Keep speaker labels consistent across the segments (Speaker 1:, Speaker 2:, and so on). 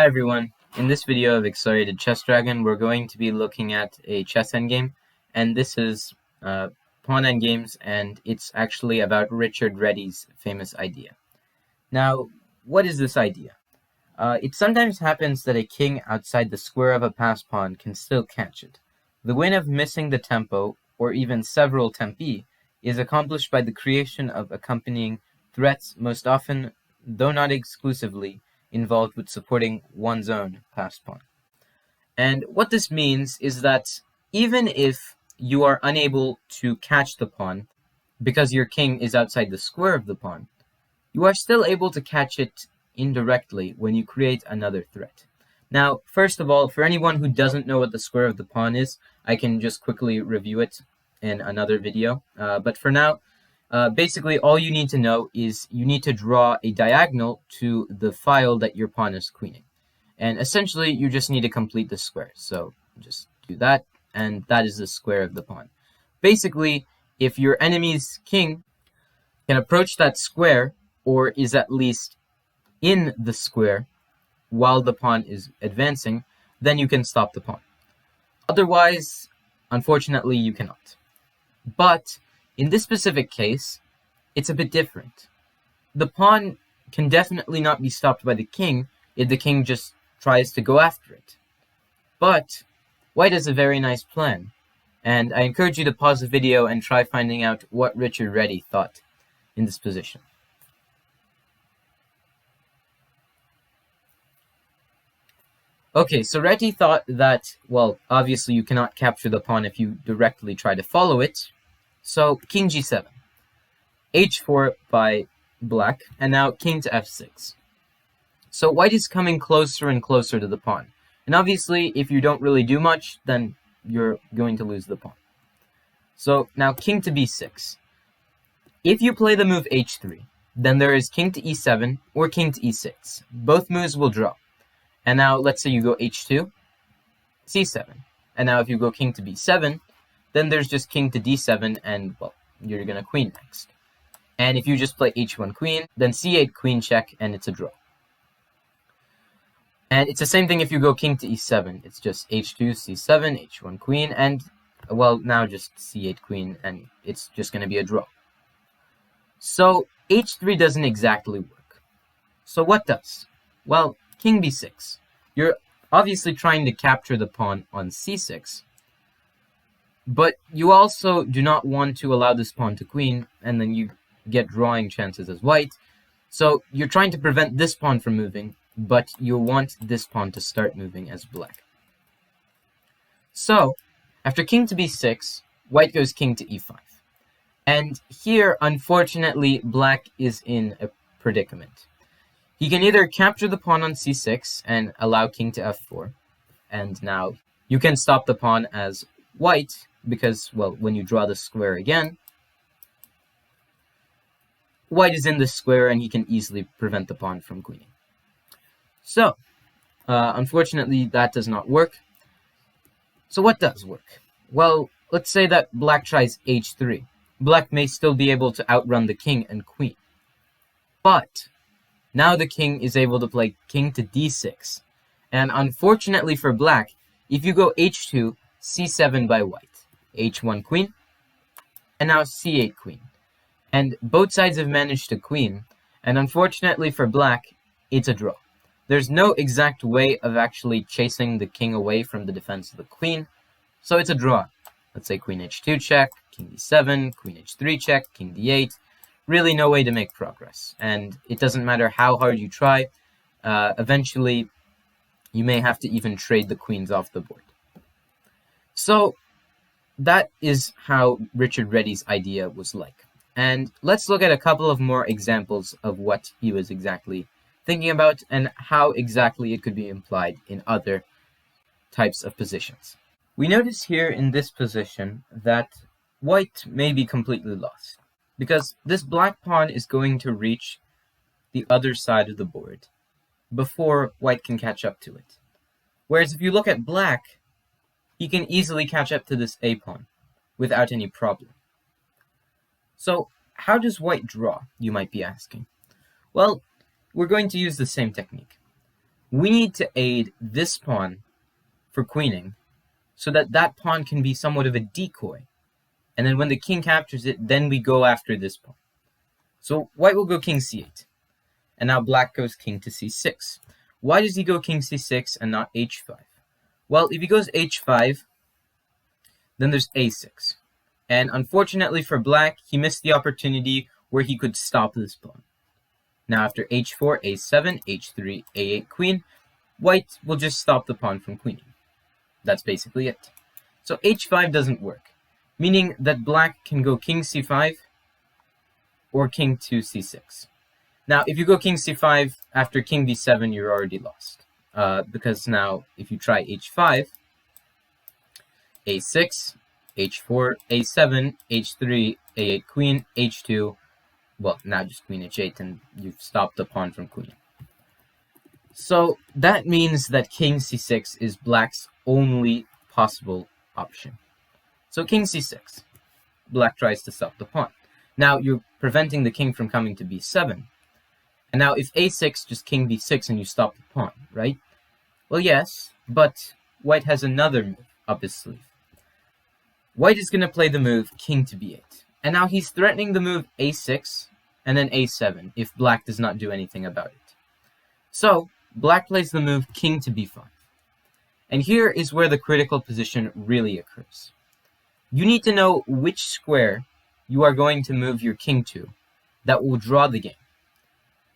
Speaker 1: Hi everyone, in this video of Accelerated Chess Dragon we're going to be looking at a chess endgame, and this is Pawn Endgames, and it's actually about Richard Réti's famous idea. Now, what is this idea? It sometimes happens that a king outside the square of a passed pawn can still catch it. The win of missing the tempo, or even several tempi, is accomplished by the creation of accompanying threats, most often, though not exclusively, involved with supporting one's own passed pawn. And what this means is that even if you are unable to catch the pawn because your king is outside the square of the pawn, you are still able to catch it indirectly when you create another threat. Now, first of all, for anyone who doesn't know what the square of the pawn is, I can just quickly review it in another video. But for now, basically all you need to know is you need to draw a diagonal to the file that your pawn is queening. And essentially, you just need to complete the square. So just do that, and that is the square of the pawn. Basically, if your enemy's king can approach that square, or is at least in the square while the pawn is advancing, then you can stop the pawn. Otherwise, unfortunately, you cannot. But in this specific case, it's a bit different. The pawn can definitely not be stopped by the king if the king just tries to go after it. But white has a very nice plan, and I encourage you to pause the video and try finding out what Richard Réti thought in this position. Okay, so Réti thought that, well, obviously you cannot capture the pawn if you directly try to follow it, so king g7, h4 by black, and now king to f6. So white is coming closer and closer to the pawn, and obviously if you don't really do much, then you're going to lose the pawn. So now king to b6. If you play the move h3, then there is king to e7 or king to e6. Both moves will draw. And now let's say you go h2, c7. And now if you go king to b7, then there's just king to d7, and, well, you're going to queen next. And if you just play h1 queen, then c8 queen check, and it's a draw. And it's the same thing if you go king to e7. It's just h2, c7, h1 queen, and, well, now just c8 queen, and it's just going to be a draw. So h3 doesn't exactly work. So what does? Well, king b6. You're obviously trying to capture the pawn on c6, but you also do not want to allow this pawn to queen, and then you get drawing chances as white. So you're trying to prevent this pawn from moving, but you want this pawn to start moving as black. So after king to b6, white goes king to e5. And here, unfortunately, black is in a predicament. He can either capture the pawn on c6 and allow king to f4, and now you can stop the pawn as white, because, well, when you draw the square again, white is in the square and he can easily prevent the pawn from queening. So, unfortunately, that does not work. So what does work? Well, let's say that black tries h3. Black may still be able to outrun the king and queen. But now the king is able to play king to d6. And unfortunately for black, if you go h2, c7 by white, h1 queen, and now c8 queen. And both sides have managed to queen, and unfortunately for black, it's a draw. There's no exact way of actually chasing the king away from the defense of the queen, so it's a draw. Let's say queen h2 check, king d7, queen h3 check, king d8. Really no way to make progress, and it doesn't matter how hard you try, eventually you may have to even trade the queens off the board. So that is how Richard Réti's idea was like. And let's look at a couple of more examples of what he was exactly thinking about and how exactly it could be implied in other types of positions. We notice here in this position that white may be completely lost, because this black pawn is going to reach the other side of the board before white can catch up to it. Whereas if you look at black, he can easily catch up to this a pawn without any problem. So how does white draw, you might be asking? Well, we're going to use the same technique. we need to aid this pawn for queening so that that pawn can be somewhat of a decoy. And then when the king captures it, then we go after this pawn. So white will go king c8. And now black goes king to c6. Why does he go king c6 and not h5? Well, if he goes h5, then there's a6. And unfortunately for black, he missed the opportunity where he could stop this pawn. Now after h4, a7, h3, a8 queen, white will just stop the pawn from queening. That's basically it. So h5 doesn't work, meaning that black can go king c5 or king to c6. Now, if you go king c5 after king b7, you're already lost. Because now, if you try h5, a6, h4, a7, h3, a8 queen, h2, well, now just queen h8, and you've stopped the pawn from queening. So that means that king c6 is black's only possible option. So king c6, black tries to stop the pawn. Now you're preventing the king from coming to b7. And now if a6, just king b6 and you stop the pawn, right? Well, yes, but white has another move up his sleeve. White is going to play the move king to b8. And now he's threatening the move a6 and then a7 if black does not do anything about it. So black plays the move king to b5. And here is where the critical position really occurs. You need to know which square you are going to move your king to that will draw the game.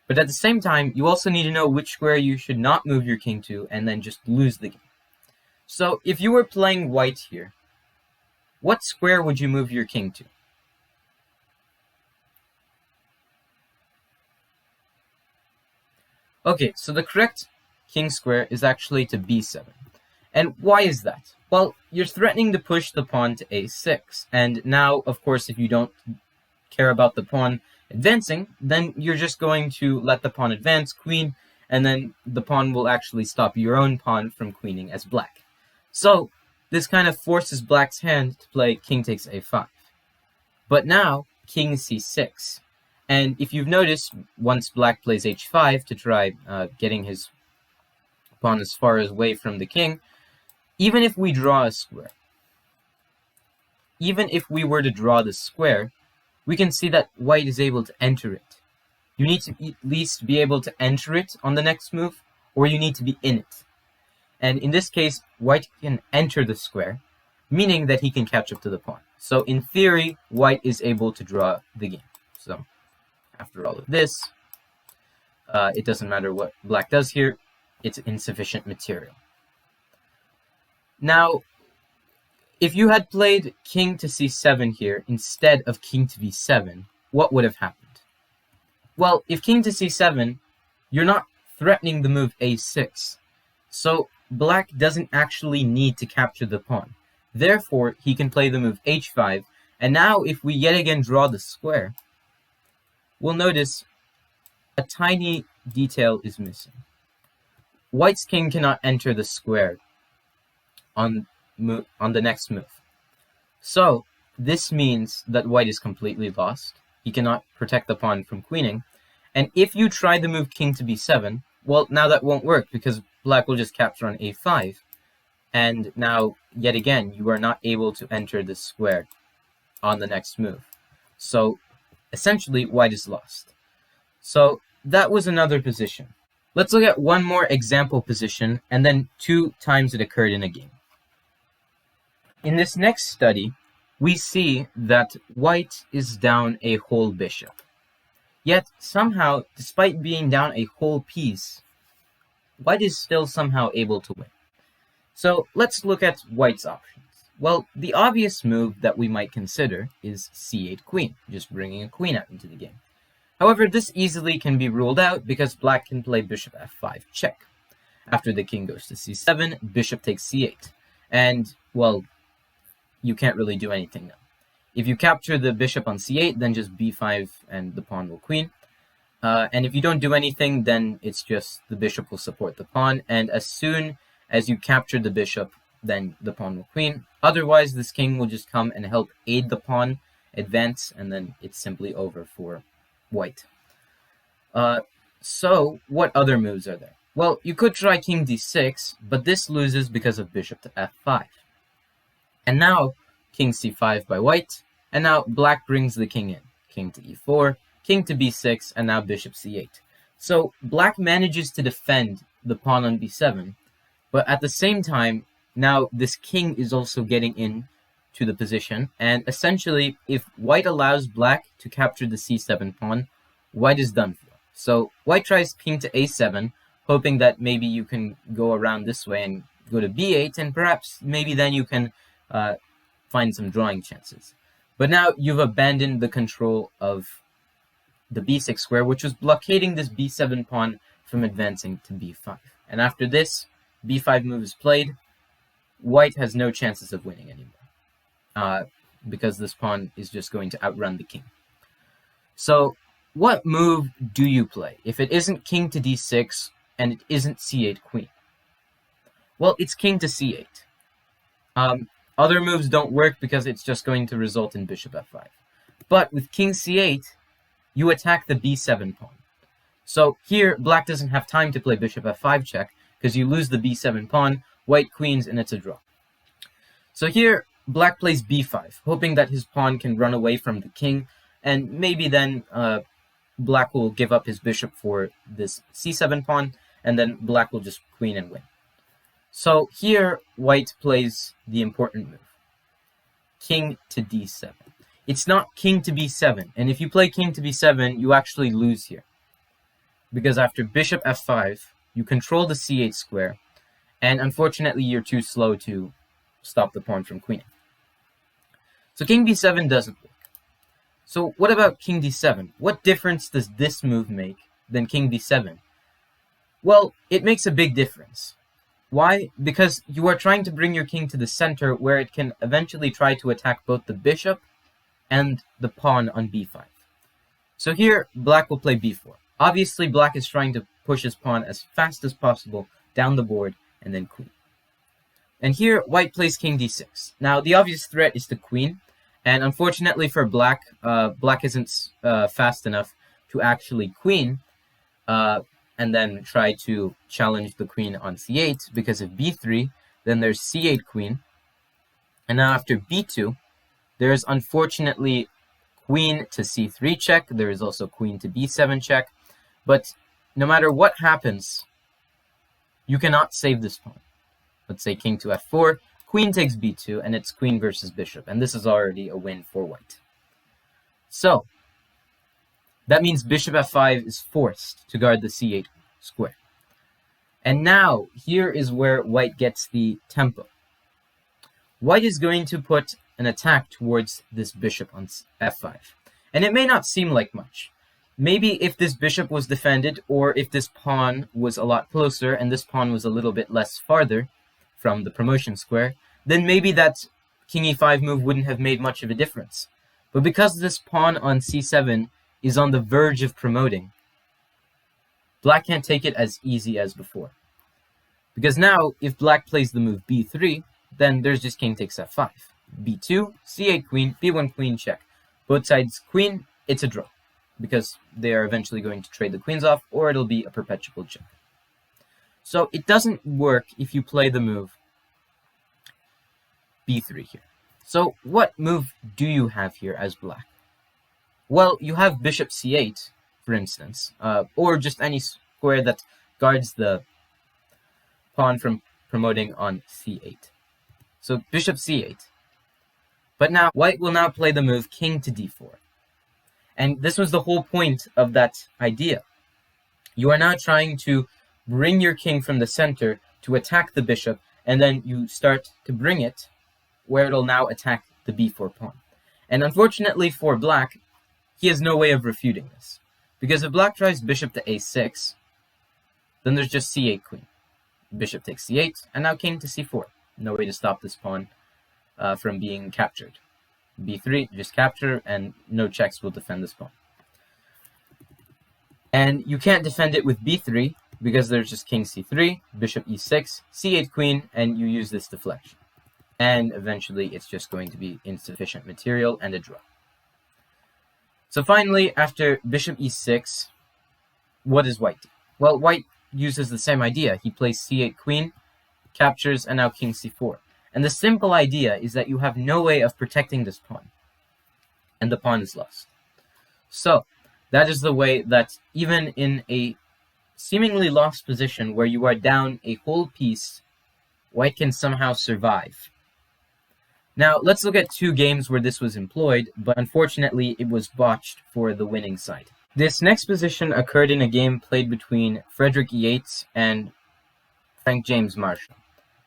Speaker 1: But at the same time, you also need to know which square you should not move your king to and then just lose the game. So if you were playing white here, what square would you move your king to? Okay, so the correct king square is actually to b7. And why is that? Well, you're threatening to push the pawn to a6. And now, of course, if you don't care about the pawn advancing, then you're just going to let the pawn advance, queen, and then the pawn will actually stop your own pawn from queening as black. So this kind of forces black's hand to play king takes a5. But now, king c6. And if you've noticed, once black plays h5 to try getting his pawn as far away from the king, even if we draw a square, even if we were to draw the square, we can see that white is able to enter it. You need to at least be able to enter it on the next move, or you need to be in it. And in this case, white can enter the square, meaning that he can catch up to the pawn. So in theory, white is able to draw the game. So after all of this, it doesn't matter what black does here, it's insufficient material. Now, if you had played king to c7 here instead of king to b7, what would have happened? Well, if king to c7, you're not threatening the move a6. So black doesn't actually need to capture the pawn. Therefore, he can play the move h5. And now if we yet again draw the square, we'll notice a tiny detail is missing. White's king cannot enter the square on the next move. So this means that white is completely lost. He cannot protect the pawn from queening. And if you try the move king to b7, well, now that won't work because black will just capture on a5. And now, yet again, you are not able to enter the square on the next move. So essentially, white is lost. So that was another position. Let's look at one more example position and then 2 times it occurred in a game. In this next study, we see that white is down a whole bishop. Yet, somehow, despite being down a whole piece, white is still somehow able to win. So, let's look at white's options. Well, the obvious move that we might consider is c8 queen, just bringing a queen out into the game. However, this easily can be ruled out because black can play bishop f5 check. After the king goes to c7, bishop takes c8. And, well, you can't really do anything now. If you capture the bishop on c8, then just b5 and the pawn will queen. And if you don't do anything, then it's just the bishop will support the pawn. And as soon as you capture the bishop, then the pawn will queen. Otherwise, this king will just come and help aid the pawn advance, and then it's simply over for white. So what other moves are there? Well, you could try king d6, but this loses because of bishop to f5. And now king c5 by white, and now black brings the king in. King to e4, king to b6, and now bishop c8. So black manages to defend the pawn on b7, but at the same time, now this king is also getting in to the position, and essentially, if white allows black to capture the c7 pawn, white is done for. So white tries king to a7, hoping that maybe you can go around this way and go to b8, and perhaps maybe then you can find some drawing chances. But now you've abandoned the control of the b6 square, which was blockading this b7 pawn from advancing to b5. And after this, b5 move is played. White has no chances of winning anymore, because this pawn is just going to outrun the king. So what move do you play if it isn't king to d6 and it isn't c8 queen? Well, it's king to c8. Other moves don't work because it's just going to result in bishop f5. But with king c8, you attack the b7 pawn. So here, black doesn't have time to play bishop f5 check, because you lose the b7 pawn, white queens, and it's a draw. So here, black plays b5, hoping that his pawn can run away from the king, and maybe then black will give up his bishop for this c7 pawn, and then black will just queen and win. So here, white plays the important move, king to d7. It's not king to b7, and if you play king to b7, you actually lose here. Because after bishop f5, you control the c8 square, and unfortunately you're too slow to stop the pawn from queening. So king b7 doesn't work. So what about king d7? What difference does this move make than king b7? Well, it makes a big difference. Why? Because you are trying to bring your king to the center where it can eventually try to attack both the bishop and the pawn on b5. So here, black will play b4. Obviously, black is trying to push his pawn as fast as possible down the board and then queen. And here, white plays king d6. Now, the obvious threat is the queen, and unfortunately for black, black isn't fast enough to actually queen, and then try to challenge the queen on c8, because if b3, then there's c8 queen, and now after b2, there's unfortunately queen to c3 check, there is also queen to b7 check, but no matter what happens, you cannot save this pawn. Let's say king to f4, queen takes b2, and it's queen versus bishop, and this is already a win for white. So, that means bishop f5 is forced to guard the c8 square. And now, here is where white gets the tempo. White is going to put an attack towards this bishop on f5. And it may not seem like much. Maybe if this bishop was defended, or if this pawn was a lot closer, and this pawn was a little bit less farther from the promotion square, then maybe that king e5 move wouldn't have made much of a difference. But because this pawn on c7 is on the verge of promoting, black can't take it as easy as before. Because now, if black plays the move b3, then there's just king takes f5. b2, c8 queen, b1 queen check. Both sides queen, it's a draw, because they are eventually going to trade the queens off, or it'll be a perpetual check. So it doesn't work if you play the move b3 here. So what move do you have here as black? Well, you have bishop c8, for instance, or just any square that guards the pawn from promoting on c8. So bishop c8. But now, white will now play the move king to d4. And this was the whole point of that idea. You are now trying to bring your king from the center to attack the bishop, and then you start to bring it where it'll now attack the b4 pawn. And unfortunately for black, he has no way of refuting this. Because if black tries bishop to a6, then there's just c8 queen. Bishop takes c8, and now king to c4. No way to stop this pawn from being captured. b3, just capture, and no checks will defend this pawn. And you can't defend it with b3, because there's just king c3, bishop e6, c8 queen, and you use this deflection. And eventually it's just going to be insufficient material and a draw. So finally, after bishop e6, what does white do? Well, white uses the same idea. He plays c8 queen, captures, and now king c4. And the simple idea is that you have no way of protecting this pawn, and the pawn is lost. So that is the way that even in a seemingly lost position where you are down a whole piece, white can somehow survive. Now, let's look at two games where this was employed, but unfortunately it was botched for the winning side. This next position occurred in a game played between Frederick Yates and Frank James Marshall.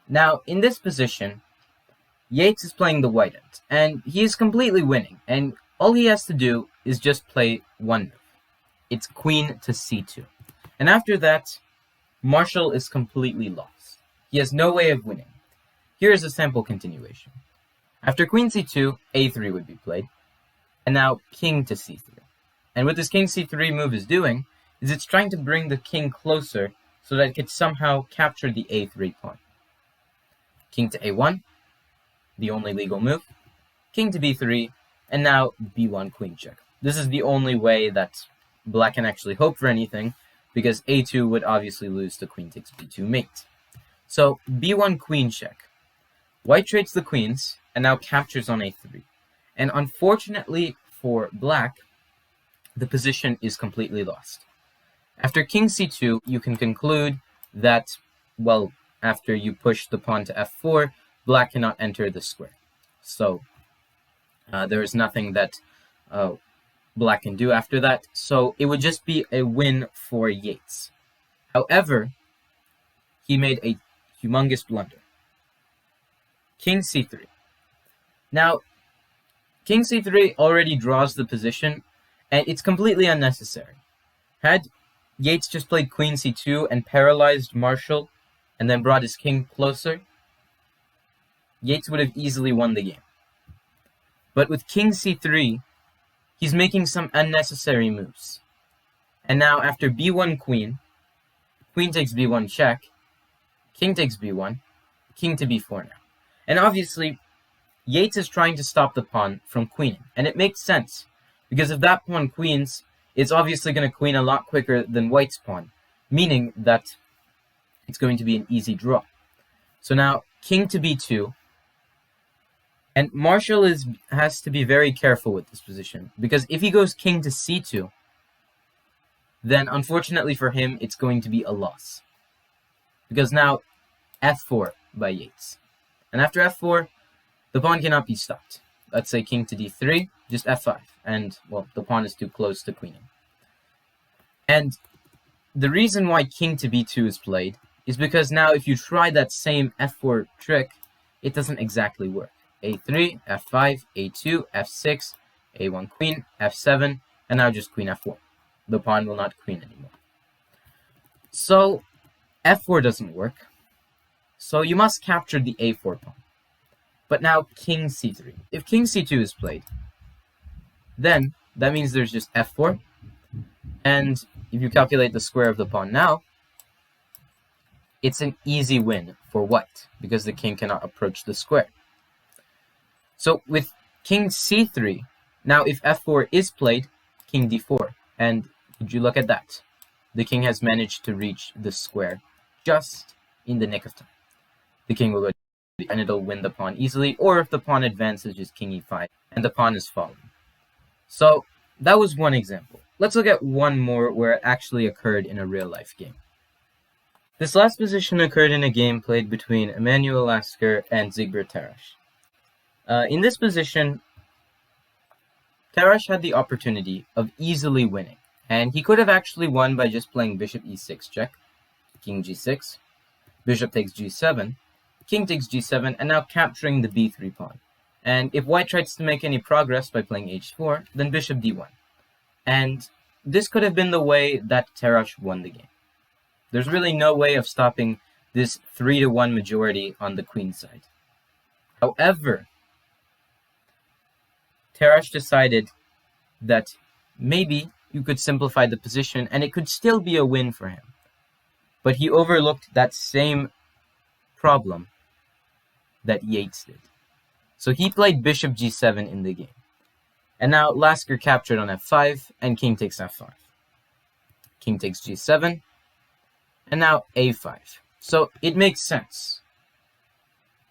Speaker 1: Now, in this position, Yates is playing the white end, and he is completely winning, and all he has to do is just play one move. It's queen to c2. And after that, Marshall is completely lost. He has no way of winning. Here is a sample continuation. After queen c2, a3 would be played, and now king to c3. And what this king c3 move is doing is it's trying to bring the king closer so that it could somehow capture the a3 pawn. King to a1, the only legal move. King to b3, and now b1 queen check. This is the only way that black can actually hope for anything, because a2 would obviously lose to queen takes b2 mate. So b1 queen check. White trades the queens, and now captures on a3. And unfortunately for black, the position is completely lost. After king c2, you can conclude that, well, after you push the pawn to f4, black cannot enter the square. So there is nothing that black can do after that. So it would just be a win for Yates. However, he made a humongous blunder. King c3. Now, king c3 already draws the position, and it's completely unnecessary. Had Yates just played queen c2 and paralyzed Marshall, and then brought his king closer, Yates would have easily won the game. But with king c3, he's making some unnecessary moves. And now after b1 queen, queen takes b1 check, king takes b1, king to b4 now. And obviously, Yates is trying to stop the pawn from queening. And it makes sense, because if that pawn queens, it's obviously going to queen a lot quicker than white's pawn, meaning that it's going to be an easy draw. So now, king to b2, and Marshall has to be very careful with this position, because if he goes king to c2, then unfortunately for him, it's going to be a loss. Because now, f4 by Yates. And after f4, the pawn cannot be stopped. Let's say king to d3, just f5, and, well, the pawn is too close to queening. And the reason why king to b2 is played is because now if you try that same f4 trick, it doesn't exactly work. a3, f5, a2, f6, a1 queen, f7, and now just queen f4. The pawn will not queen anymore. So f4 doesn't work. So you must capture the a4 pawn. But now king c3. If king c2 is played, then that means there's just f4. And if you calculate the square of the pawn now, it's an easy win for white, because the king cannot approach the square. So with king c3, now if f4 is played, king d4. And would you look at that? The king has managed to reach the square just in the nick of time. The king will go and it'll win the pawn easily, or if the pawn advances, just king e5, and the pawn is fallen. So that was one example. Let's look at one more where it actually occurred in a real-life game. This last position occurred in a game played between Emanuel Lasker and Zigbert Tarrasch. In this position, Tarrasch had the opportunity of easily winning, and he could have actually won by just playing bishop e6 check, king g6, bishop takes g7, king takes g7, and now capturing the b3 pawn. And if white tries to make any progress by playing h4, then bishop d1. And this could have been the way that Tarrasch won the game. There's really no way of stopping this 3-1 majority on the queen side. However, Tarrasch decided that maybe you could simplify the position and it could still be a win for him. But he overlooked that same problem that Yates did. So he played bishop g7 in the game. And now Lasker captured on f5 and king takes f5. King takes g7. and now a5. So it makes sense.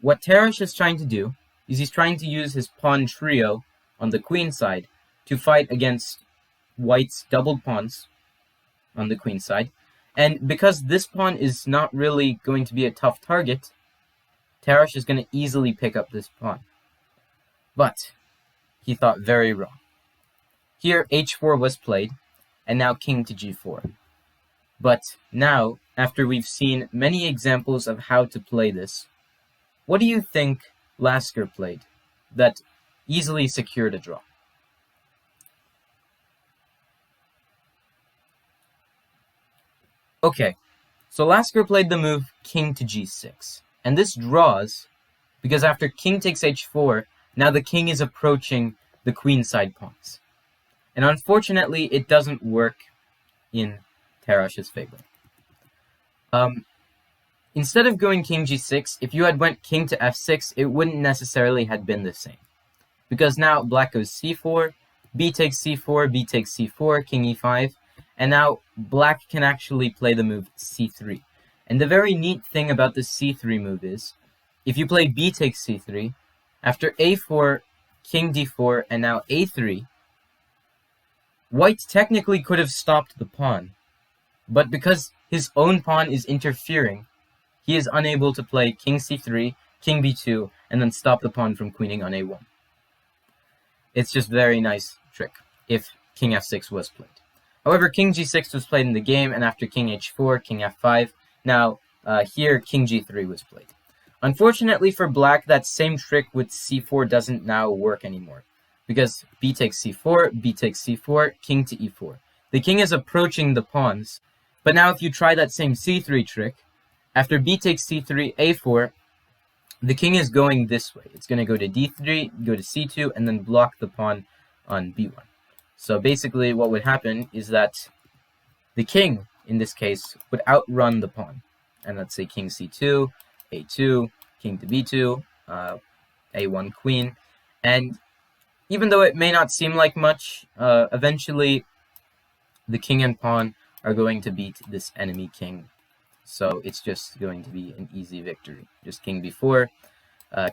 Speaker 1: What Tarash is trying to do is he's trying to use his pawn trio on the queen side to fight against white's doubled pawns on the queen side. And because this pawn is not really going to be a tough target, Tarash is going to easily pick up this pawn. But he thought very wrong. Here h4 was played, and now king to g4. But now, after we've seen many examples of how to play this, what do you think Lasker played that easily secured a draw? Okay, so Lasker played the move king to g6, and this draws because after king takes h4, now the king is approaching the queenside pawns. And unfortunately, it doesn't work in Tarash's favor. Instead of going king g6, if you had went king to f6, it wouldn't necessarily have been the same. Because now black goes c4, b takes c4, b takes c4, king e5, and now black can actually play the move c3. And the very neat thing about this c3 move is, if you play b takes c3, after a4, king d4, and now a3, white technically could have stopped the pawn, but because his own pawn is interfering, he is unable to play king c3, king b2, and then stop the pawn from queening on a1. It's just a very nice trick if king f6 was played. However, king g6 was played in the game, and after king h4, king f5, now here king g3 was played. Unfortunately for black, that same trick with c4 doesn't now work anymore, because b takes c4, b takes c4, king to e4. The king is approaching the pawns, but now if you try that same c3 trick, after b takes c3, a4, the king is going this way. It's going to go to d3, go to c2, and then block the pawn on b1. So basically what would happen is that the king, in this case, would outrun the pawn. And let's say king c2, a2, king to b2, a1 queen. And even though it may not seem like much, eventually the king and pawn are going to beat this enemy king. So it's just going to be an easy victory. Just king b4,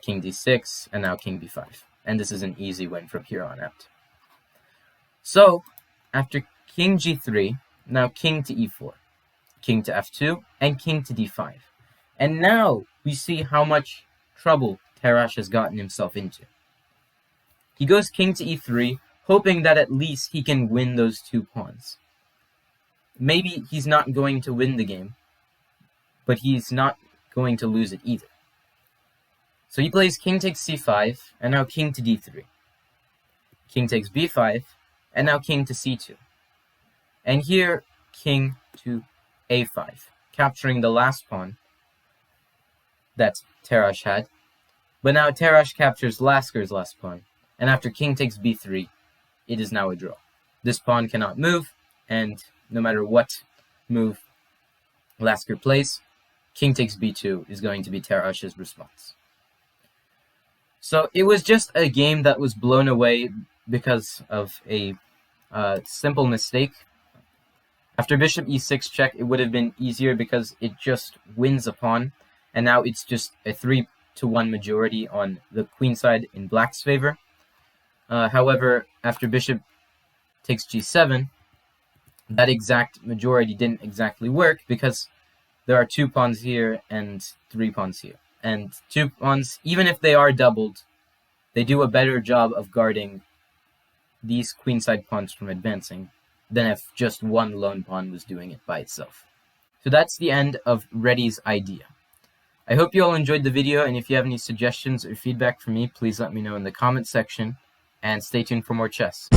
Speaker 1: king d6, and now king b5. And this is an easy win from here on out. So, after king g3, now king to e4, king to f2, and king to d5. And now we see how much trouble Tarash has gotten himself into. He goes king to e3, hoping that at least he can win those two pawns. Maybe he's not going to win the game, but he's not going to lose it either. So he plays king takes c5, and now king to d3. King takes b5, and now king to c2. And here, king to a5, capturing the last pawn that Tarash had. But now Tarash captures Lasker's last pawn, and after king takes b3, it is now a draw. This pawn cannot move, and no matter what move Lasker plays, king takes b2 is going to be Tarash's response. So it was just a game that was blown away because of a simple mistake. After bishop e6 check, it would have been easier because it just wins a pawn, and now it's just a 3-1 majority on the queen side in black's favor. However, after bishop takes g7, that exact majority didn't exactly work because there are 2 pawns here and 3 pawns here. And 2 pawns, even if they are doubled, they do a better job of guarding these queenside pawns from advancing than if just one lone pawn was doing it by itself. So that's the end of Réti's idea. I hope you all enjoyed the video, and if you have any suggestions or feedback for me, please let me know in the comment section, and stay tuned for more chess.